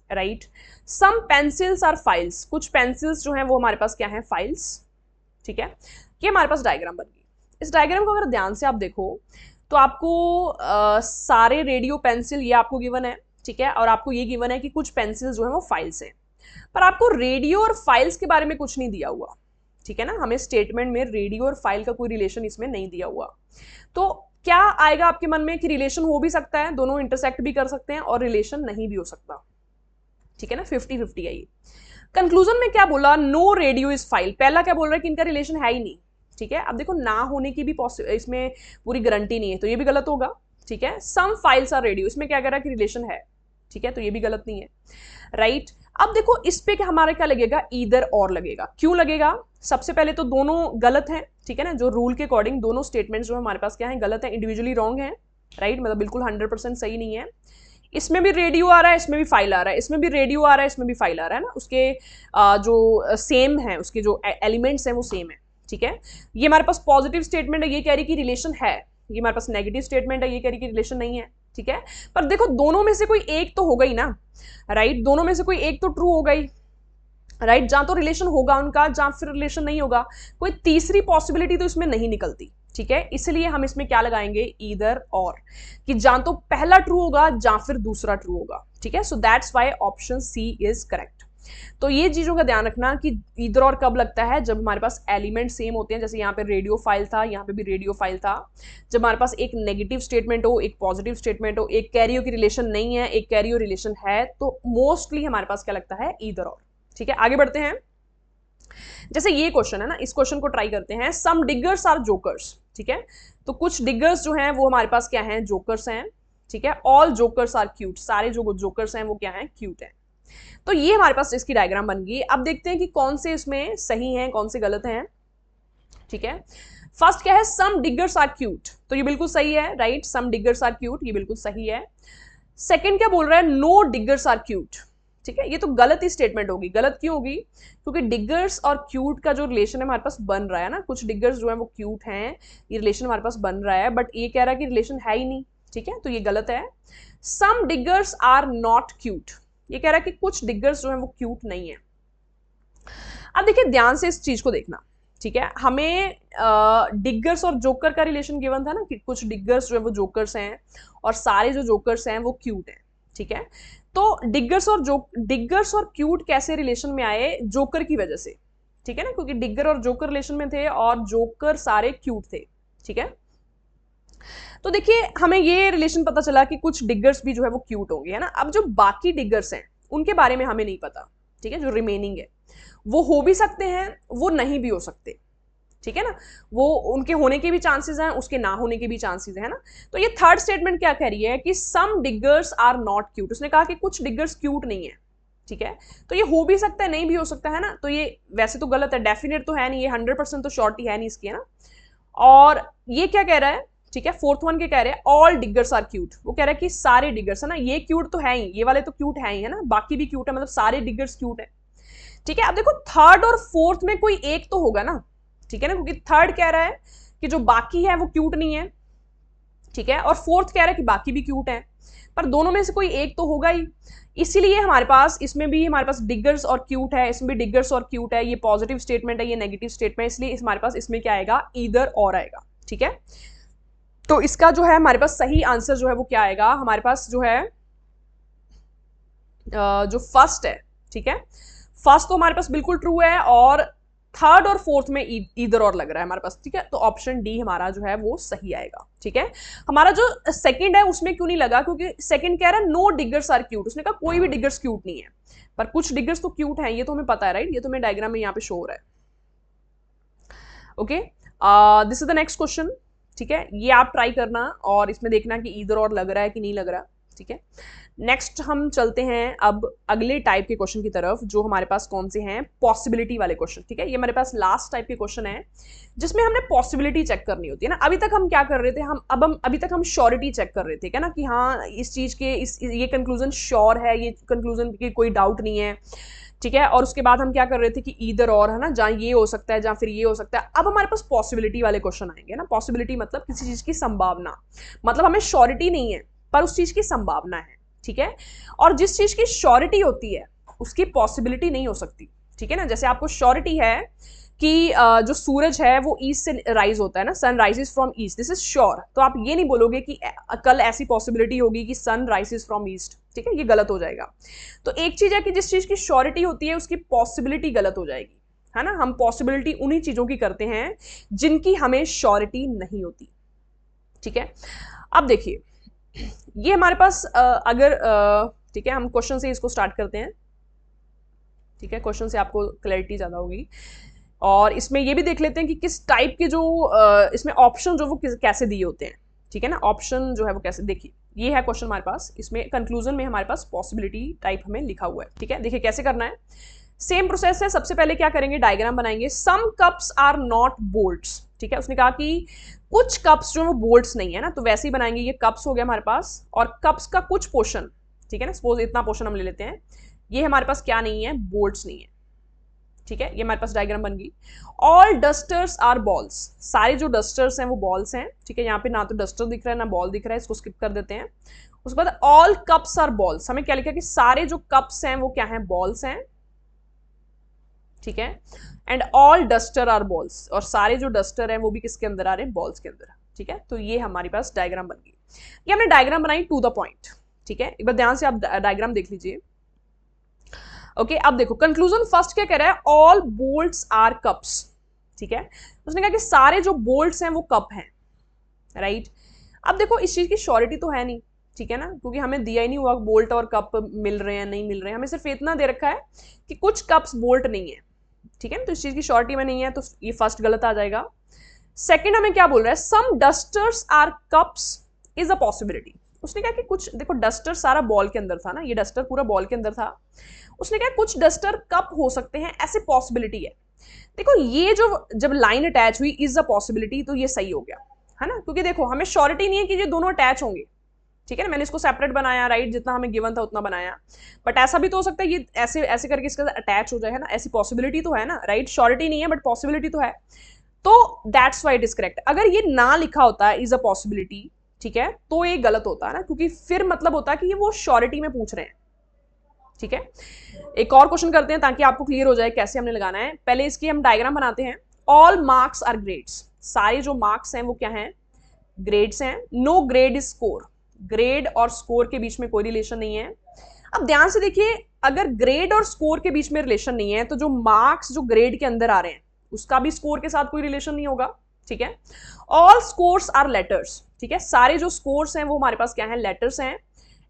right. Some pencils are files, कुछ पेंसिल्स जो हैं वो हमारे पास क्या है, फाइल्स, ठीक है। ये हमारे पास डायग्राम बन गई। इस डायग्राम को अगर ध्यान से आप देखो तो आपको सारे रेडियो पेंसिल ये आपको गिवन है, ठीक है, और आपको ये गिवन है कि कुछ पेंसिल जो है वो फाइल्स हैं, पर आपको रेडियो और फाइल्स के बारे में कुछ नहीं दिया हुआ, ठीक है ना। हमें स्टेटमेंट में रेडियो और फाइल का कोई रिलेशन इसमें नहीं दिया हुआ। तो क्या आएगा आपके मन में कि रिलेशन हो भी सकता है, दोनों इंटरसेक्ट भी कर सकते हैं, और रिलेशन नहीं भी हो सकता, ठीक है ना। 50-50 है ये। कंक्लूजन में क्या बोला, नो रेडियो इज फाइल। पहला क्या बोल रहा है कि इनका रिलेशन है ही नहीं, ठीक है। अब देखो ना होने की भी इसमें पूरी गारंटी नहीं है, तो ये भी गलत होगा, ठीक है। सम फाइल्स आर रेडियो, इसमें क्या कह रहा है कि रिलेशन है, ठीक है, तो ये भी गलत नहीं है, राइट। अब देखो इस पे क्या हमारा क्या लगेगा, ईदर और लगेगा। क्यों लगेगा, सबसे पहले तो दोनों गलत हैं, ठीक है ना। जो रूल के अकॉर्डिंग दोनों स्टेटमेंट्स जो हमारे पास क्या है, गलत है, इंडिविजुअली रॉन्ग है, राइट, मतलब बिल्कुल 100% सही नहीं है। इसमें भी रेडियो आ रहा है, इसमें भी फाइल आ रहा है, इसमें भी रेडियो आ रहा है, इसमें भी फाइल आ रहा है ना। उसके जो सेम है, उसके जो एलिमेंट्स हैं वो सेम है, ठीक है। ये हमारे पास पॉजिटिव स्टेटमेंट है, ये कह रही कि रिलेशन है। ये हमारे पास नेगेटिव स्टेटमेंट है, ये कह रही कि रिलेशन नहीं है, ठीक है। पर देखो दोनों में से कोई एक तो होगा ही ना, राइट। दोनों में से कोई एक तो ट्रू होगा ही, राइट। जहां तो रिलेशन होगा उनका, जहां फिर रिलेशन नहीं होगा, कोई तीसरी पॉसिबिलिटी तो इसमें नहीं निकलती, ठीक है। इसलिए हम इसमें क्या लगाएंगे, ईदर और, कि जहां तो पहला ट्रू होगा जहां फिर दूसरा ट्रू होगा, ठीक है। So that's why option C is correct. तो ये चीजों का ध्यान रखना कि ईदर और कब लगता है, जब हमारे पास एलिमेंट सेम होते हैं। जैसे यहाँ पे रेडियो फाइल था, यहाँ पे भी रेडियो फाइल था। जब हमारे पास एक नेगेटिव स्टेटमेंट हो, एक पॉजिटिव स्टेटमेंट हो, एक कैरियो की रिलेशन नहीं है, एक कैरियो रिलेशन है, तो मोस्टली हमारे पास क्या लगता है, ईदर और, ठीक है। आगे बढ़ते हैं। जैसे ये क्वेश्चन है ना, इस क्वेश्चन को ट्राई करते हैं। सम डिगर्स आर जोकर्स, ठीक है। तो कुछ डिगर्स जो हैं वो हमारे पास क्या हैं, जोकर्स हैं, ठीक है। ऑल जोकर्स आर क्यूट, सारे जो जोकर्स हैं वो क्या हैं, क्यूट हैं। तो ये हमारे पास इसकी डायग्राम बन गई। अब देखते हैं कि कौन से इसमें सही हैं, कौन से गलत हैं, ठीक है। फर्स्ट क्या है, सम डिगर्स आर क्यूट, तो ये बिल्कुल सही है, right. Some diggers are cute, ये बिल्कुल सही है। सेकंड क्या बोल रहा है, नो डिगर्स आर क्यूट, ठीक है। ये तो गलत ही स्टेटमेंट होगी। गलत क्यों होगी, क्योंकि डिगर्स और क्यूट का जो रिलेशन है हमारे पास बन रहा है ना, कुछ डिगर्स जो है वो क्यूट हैं, ये रिलेशन हमारे पास बन रहा है, बट ये कह रहा है कि रिलेशन है ही नहीं, ठीक है, तो ये गलत है। सम डिगर्स आर नॉट क्यूट, ये कह रहा है कि कुछ डिगर्स जो है वो क्यूट नहीं है। अब देखिए ध्यान से इस चीज को देखना, ठीक है। हमें डिगर्स और जोकर का रिलेशन गिवन था ना, कि कुछ डिगर्स जो है वो जोकर्स हैं और सारे जो जोकर्स हैं वो क्यूट हैं, ठीक है। तो डिगर्स और क्यूट कैसे रिलेशन में आए, जोकर की वजह से, ठीक है ना, क्योंकि डिगर और जोकर रिलेशन में थे और जोकर सारे क्यूट थे, ठीक है। तो देखिए हमें ये रिलेशन पता चला कि कुछ डिगर्स भी जो है वो क्यूट होंगे, है ना। अब जो बाकी डिगर्स हैं उनके बारे में हमें नहीं पता, ठीक है। जो रिमेनिंग है वो हो भी सकते हैं, वो नहीं भी हो सकते, ठीक है ना। वो उनके होने के भी चांसेस हैं, उसके ना होने के भी चांसेस है ना। तो ये थर्ड स्टेटमेंट क्या कह रही है कि सम डिगर्स आर नॉट क्यूट, उसने कहा कि कुछ डिगर्स क्यूट नहीं है, ठीक है। तो ये हो भी सकता है, नहीं भी हो सकता है ना। तो ये वैसे तो गलत है, डेफिनेट तो है नहीं, ये 100% तो श्योरिटी है नहीं इसकी, है ना। और ये क्या कह रहा है, ठीक है, फोर्थ वन के कह रहे हैं ऑल डिगर्स आर क्यूट, वो कह रहा है कि सारे डिगर्स है ना, ये क्यूट तो है ही, ये वाले तो क्यूट है ही, है ना, बाकी भी क्यूट है, मतलब सारे डिगर्स क्यूट है, ठीक है। अब देखो थर्ड और फोर्थ में कोई एक तो होगा ना, ठीक है ना, क्योंकि थर्ड कह रहा है कि जो बाकी है वो क्यूट नहीं है, ठीक है, और फोर्थ कह रहा है कि बाकी भी क्यूट है, पर दोनों में से कोई एक तो होगा ही। इसीलिए हमारे पास इसमें भी हमारे पास डिगर्स और क्यूट है, इसमें भी डिगर्स और क्यूट है, ये पॉजिटिव स्टेटमेंट है, ये नेगेटिव स्टेटमेंट, इसलिए हमारे पास इसमें क्या आएगा, ईदर और आएगा, ठीक है। तो इसका जो है हमारे पास सही आंसर जो है वो क्या आएगा, हमारे पास जो है जो फर्स्ट है, ठीक है। फर्स्ट तो हमारे पास बिल्कुल ट्रू है, और थर्ड और फोर्थ में ईदर और लग रहा है हमारे पास, ठीक है। तो ऑप्शन डी हमारा जो है वो सही आएगा, ठीक है। हमारा जो सेकंड है उसमें क्यों नहीं लगा, क्योंकि सेकंड कह रहा है नो डिगर्स आर क्यूट, उसने कहा कोई भी डिगर्स क्यूट नहीं है, पर कुछ डिगर्स तो क्यूट है, ये तो हमें पता है, राइट, ये तो हमें डायग्राम में यहाँ पे शो हो रहा है, okay. This is the next question, ठीक है। ये आप ट्राई करना और इसमें देखना कि ईदर और लग रहा है कि नहीं लग रहा, ठीक है। नेक्स्ट हम चलते हैं अब अगले टाइप के क्वेश्चन की तरफ, जो हमारे पास कौन से हैं, पॉसिबिलिटी वाले क्वेश्चन, ठीक है। ये हमारे पास लास्ट टाइप के क्वेश्चन है जिसमें हमने पॉसिबिलिटी चेक करनी होती है ना। अभी तक हम क्या कर रहे थे, अभी तक हम श्योरिटी चेक कर रहे थे, क्या ना, कि हाँ इस चीज के ये कंक्लूजन श्योर है, ये कंक्लूजन की कोई डाउट नहीं है, ठीक है, और उसके बाद हम क्या कर रहे थे कि ईदर और, है ना, जहाँ ये हो सकता है जहाँ फिर ये हो सकता है। अब हमारे पास पॉसिबिलिटी वाले क्वेश्चन आएंगे ना। पॉसिबिलिटी मतलब किसी चीज की संभावना, मतलब हमें श्योरिटी नहीं है पर उस चीज की संभावना है, ठीक है। और जिस चीज की श्योरिटी होती है उसकी पॉसिबिलिटी नहीं हो सकती, ठीक है ना। जैसे आपको श्योरिटी है कि जो सूरज है वो ईस्ट से राइज होता है ना, sun rises from east, this is sure. तो आप ये नहीं बोलोगे कि कल ऐसी पॉसिबिलिटी होगी कि सन राइजेस फ्रॉम ईस्ट, ठीक है, ये गलत हो जाएगा। तो एक चीज है कि जिस चीज की श्योरिटी होती है उसकी पॉसिबिलिटी गलत हो जाएगी, है ना। हम पॉसिबिलिटी उन्हीं चीजों की करते हैं जिनकी हमें श्योरिटी नहीं होती, ठीक है। अब देखिए ये हमारे पास अगर ठीक है, हम क्वेश्चन से इसको स्टार्ट करते हैं, ठीक है। क्वेश्चन से आपको क्लैरिटी ज्यादा होगी। और इसमें ये भी देख लेते हैं कि किस टाइप के जो इसमें ऑप्शन जो वो कैसे दिए होते हैं, ठीक है ना। ऑप्शन जो है वो कैसे, देखिए ये है क्वेश्चन हमारे पास, इसमें कंक्लूजन में हमारे पास पॉसिबिलिटी टाइप हमें लिखा हुआ है, ठीक है। देखिए कैसे करना है, सेम प्रोसेस है। सबसे पहले क्या करेंगे, डायग्राम बनाएंगे। सम कप्स आर नॉट बोल्ट्स, ठीक है। उसने कहा कि कुछ कप्स जो वो बोल्ट्स नहीं है ना, तो वैसे ही बनाएंगे। ये कप्स हो गया हमारे पास, और कप्स का कुछ पोर्शन, ठीक है ना, सपोज इतना पोर्शन हम ले लेते हैं, ये हमारे पास क्या नहीं है, बोल्ट्स नहीं है, ठीक है। ये हमारे पास डायग्राम बन गई। ऑल डस्टर्स आर बॉल्स, सारे जो डस्टर्स हैं वो बॉल्स हैं, ठीक है। यहाँ पे ना तो डस्टर दिख रहा है ना बॉल दिख रहा है, इसको स्किप कर देते हैं। उसके बाद ऑल कप्स आर बॉल्स, हमें क्या लिखा कि सारे जो कप्स हैं वो क्या हैं, बॉल्स हैं, ठीक है। And all duster are balls, और सारे जो डस्टर हैं वो भी किसके अंदर आ रहे हैं, बॉल्स के अंदर, ठीक है। तो ये हमारे पास डायग्राम बन गई। ये हमने डायग्राम बनाई टू द पॉइंट, ठीक है। एक बार ध्यान से आप डायग्राम देख लीजिए। ओके अब देखो कंक्लूजन फर्स्ट क्या कह रहा है, ऑल बोल्ट्स आर कप्स, ठीक है। उसने कहा कि सारे जो बोल्ट्स हैं वो कप हैं, राइट। अब देखो इस चीज की श्योरिटी तो है नहीं, ठीक है ना, क्योंकि हमें दिया ही नहीं हुआ बोल्ट और कप मिल रहे हैं नहीं मिल रहे हैं, हमें सिर्फ इतना दे रखा है कि कुछ कप्स बोल्ट नहीं है, ठीक है ना। तो इस चीज की श्योरिटी में नहीं है, तो ये फर्स्ट गलत आ जाएगा। सेकेंड हमें क्या बोल रहा है, some dusters are cups is a possibility. उसने कहा कि कुछ, देखो डस्टर सारा बॉल के अंदर था ना, ये डस्टर पूरा बॉल के अंदर था। उसने कहा कुछ डस्टर कप हो सकते हैं, ऐसे पॉसिबिलिटी है। देखो ये जो जब लाइन अटैच हुई इज अ पॉसिबिलिटी, तो ये सही हो गया, है ना, क्योंकि देखो हमें श्योरिटी नहीं है कि ये दोनों अटैच होंगे, ठीक है ना। मैंने इसको सेपरेट बनाया, राइट, जितना हमें गिवन था उतना बनाया, बट ऐसा भी तो हो सकता है ये ऐसे ऐसे करके इसके साथ अटैच हो जाए, है ना, ऐसी पॉसिबिलिटी तो है ना, राइट। श्योरिटी नहीं है बट पॉसिबिलिटी तो है, तो that's why it is correct. अगर ये ना लिखा होता है इज अ पॉसिबिलिटी, ठीक है, तो ये गलत होता है ना, क्योंकि फिर मतलब होता है कि ये वो श्योरिटी में पूछ रहे हैं, ठीक है। एक और क्वेश्चन करते हैं ताकि आपको क्लियर हो जाए कैसे हमने लगाना है। पहले इसकी हम डायग्राम बनाते हैं। ऑल मार्क्स आर ग्रेड्स, सारे जो मार्क्स हैं वो क्या हैं, ग्रेड्स हैं। No grade is score, grade और स्कोर के बीच में कोई रिलेशन नहीं है। अब ध्यान से देखिए, अगर ग्रेड और स्कोर के बीच में रिलेशन नहीं है तो जो मार्क्स जो ग्रेड के अंदर आ रहे हैं उसका भी स्कोर के साथ कोई रिलेशन नहीं होगा, ठीक है। ऑल स्कोर्स आर लेटर्स, ठीक है, सारे जो स्कोर्स हैं वो हमारे पास क्या है, लेटर्स हैं।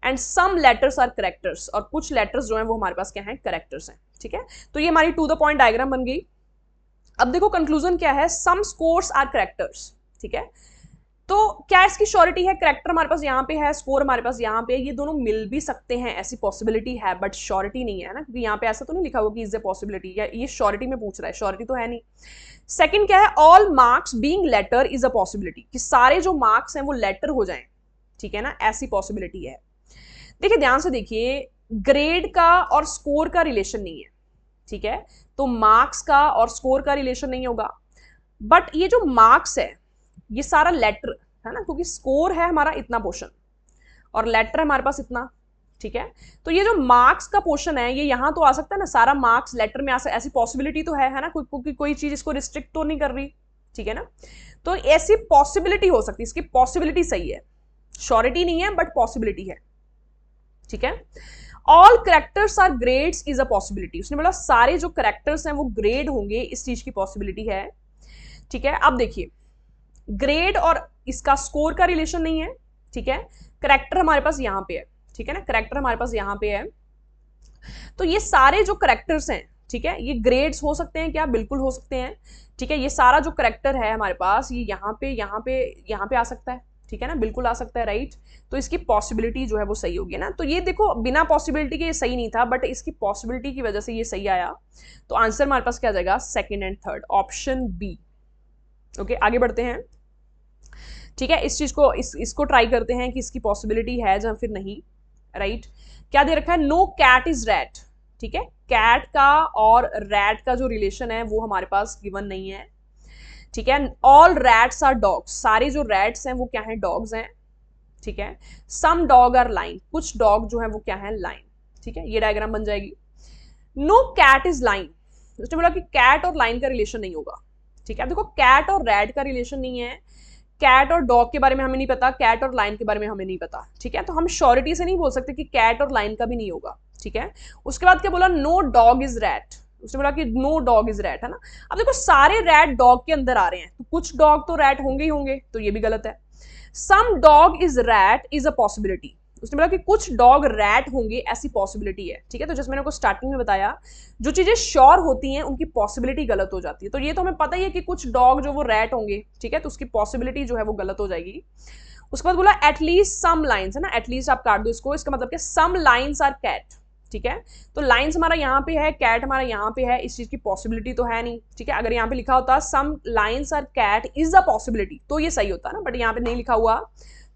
And some letters are characters, और कुछ लेटर्स जो हैं वो हमारे पास क्या है, करेक्टर्स हैं, ठीक है। तो ये हमारी टू द पॉइंट डायग्राम बन गई। अब देखो कंक्लूजन क्या है, सम स्कोर्स आर करेक्टर्स, ठीक है। तो क्या इसकी श्योरिटी है, करेक्टर हमारे पास यहाँ पे है, स्कोर हमारे पास यहाँ पे है, ये दोनों मिल भी सकते हैं, ऐसी पॉसिबिलिटी है, बट श्योरिटी नहीं है ना, क्योंकि यहाँ पे ऐसा तो नहीं लिखा हुआ कि इज ए पॉसिबिलिटी, या ये श्योरिटी में पूछ रहा है, श्योरिटी तो है नहीं। सेकंड क्या है, all marks being letter is a possibility, कि सारे जो मार्क्स हैं वो लेटर हो जाएं, ठीक है ना, ऐसी पॉसिबिलिटी है। देखिए ध्यान से देखिए, ग्रेड का और स्कोर का रिलेशन नहीं है, ठीक है, तो मार्क्स का और स्कोर का रिलेशन नहीं होगा। बट ये जो मार्क्स है ये सारा लेटर है ना, क्योंकि स्कोर है हमारा इतना पोर्शन और लेटर हमारे पास इतना, ठीक है। तो ये जो मार्क्स का पोर्शन है ये यहां तो आ सकता है ना, सारा मार्क्स लेटर में आ सकता, ऐसी पॉसिबिलिटी तो है ना, कोई चीज इसको रिस्ट्रिक्ट तो नहीं कर रही, ठीक है ना। तो ऐसी पॉसिबिलिटी हो सकती है, इसकी पॉसिबिलिटी सही है, श्योरिटी नहीं है बट पॉसिबिलिटी है, ठीक है। All characters are grades is a possibility, उसने बोला सारे जो करेक्टर्स हैं वो ग्रेड होंगे, इस चीज की पॉसिबिलिटी है, ठीक है। अब देखिए ग्रेड और इसका स्कोर का रिलेशन नहीं है, ठीक है। करेक्टर हमारे पास यहां पे है, ठीक है ना, करेक्टर हमारे पास यहां पे है। तो ये सारे जो करेक्टर्स हैं, ठीक है, ये ग्रेड्स हो सकते हैं क्या, बिल्कुल हो सकते हैं, ठीक है। ये सारा जो करेक्टर है हमारे पास ये यहाँ पे यहाँ पे यहाँ पे आ सकता है, ठीक है ना, बिल्कुल आ सकता है, राइट। तो इसकी पॉसिबिलिटी जो है वो सही होगी ना। तो ये देखो बिना पॉसिबिलिटी के ये सही नहीं था, बट इसकी पॉसिबिलिटी की वजह से ये सही आया। तो आंसर हमारे पास क्या आ जाएगा, second and third, option B. Okay आगे बढ़ते हैं, ठीक है। इस चीज को इसको ट्राई करते हैं कि इसकी पॉसिबिलिटी है या फिर नहीं, राइट। क्या दे रखा है, नो कैट इज रैट, ठीक है। कैट का और रैट का जो रिलेशन है वो हमारे पास गिवन नहीं है, ठीक है। ऑल रैट्स आर डॉग्स, सारे जो रैट्स हैं वो क्या है, डॉग्स हैं, ठीक है। सम डॉग आर लाइन, कुछ डॉग जो है वो क्या है, लाइन, ठीक है। ये डायग्राम बन जाएगी। नो कैट इज लाइन, उसने बोला कि कैट और लाइन का रिलेशन नहीं होगा, ठीक है। अब देखो कैट और रैट का रिलेशन नहीं है, कैट और डॉग के बारे में हमें नहीं पता, कैट और लाइन के बारे में हमें नहीं पता, ठीक है। तो हम श्योरिटी से नहीं बोल सकते कि कैट और लाइन का भी नहीं होगा, ठीक है। उसके बाद क्या बोला, नो डॉग इज रैट, उसने बोला कि नो डॉग इज रैट, है ना। अब देखो सारे रैट डॉग के अंदर आ रहे हैं, तो कुछ डॉग तो रैट होंगे ही होंगे, तो ये भी गलत है। Some dog is rat is a possibility, उसने बोला कि कुछ डॉग रैट होंगे, ऐसी पॉसिबिलिटी है, ठीक है। तो जैसे मैंने को स्टार्टिंग में बताया, जो चीजें श्योर होती हैं उनकी पॉसिबिलिटी गलत हो जाती है। तो ये तो हमें पता ही है कि कुछ डॉग जो वो रैट होंगे, ठीक है, तो उसकी पॉसिबिलिटी जो है वो गलत हो जाएगी। उसके बाद बोला एटलीस्ट सम लाइन्स, है ना, एटलीस्ट आप काट दो इसको, इसका मतलब क्या, सम लाइन्स आर कैट, ठीक है। तो लाइन्स हमारा यहाँ पे है, कैट हमारा यहाँ पे है, इस चीज की पॉसिबिलिटी तो है नहीं, ठीक है। अगर यहाँ पे लिखा होता some lines are cat is a possibility तो ये सही होता ना, बट यहाँ पे नहीं लिखा हुआ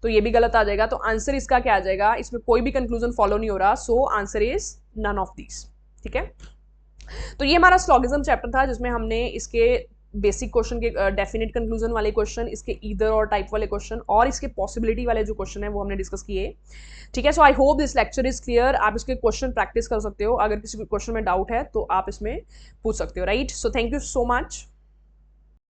तो ये भी गलत आ जाएगा। तो आंसर इसका क्या आ जाएगा, इसमें कोई भी कंक्लूजन फॉलो नहीं हो रहा, so answer is none of these, ठीक है। तो ये हमारा स्लॉगिज्म चैप्टर था जिसमें हमने इसके बेसिक क्वेश्चन के डेफिनेट कंक्लूजन वाले क्वेश्चन, इसके ईदर और टाइप वाले क्वेश्चन और इसके पॉसिबिलिटी वाले जो क्वेश्चन है वो हमने डिस्कस किए, ठीक है। So I hope this lecture is clear. आप इसके क्वेश्चन प्रैक्टिस कर सकते हो, अगर किसी क्वेश्चन में डाउट है तो आप इसमें पूछ सकते हो, right. So thank you so much.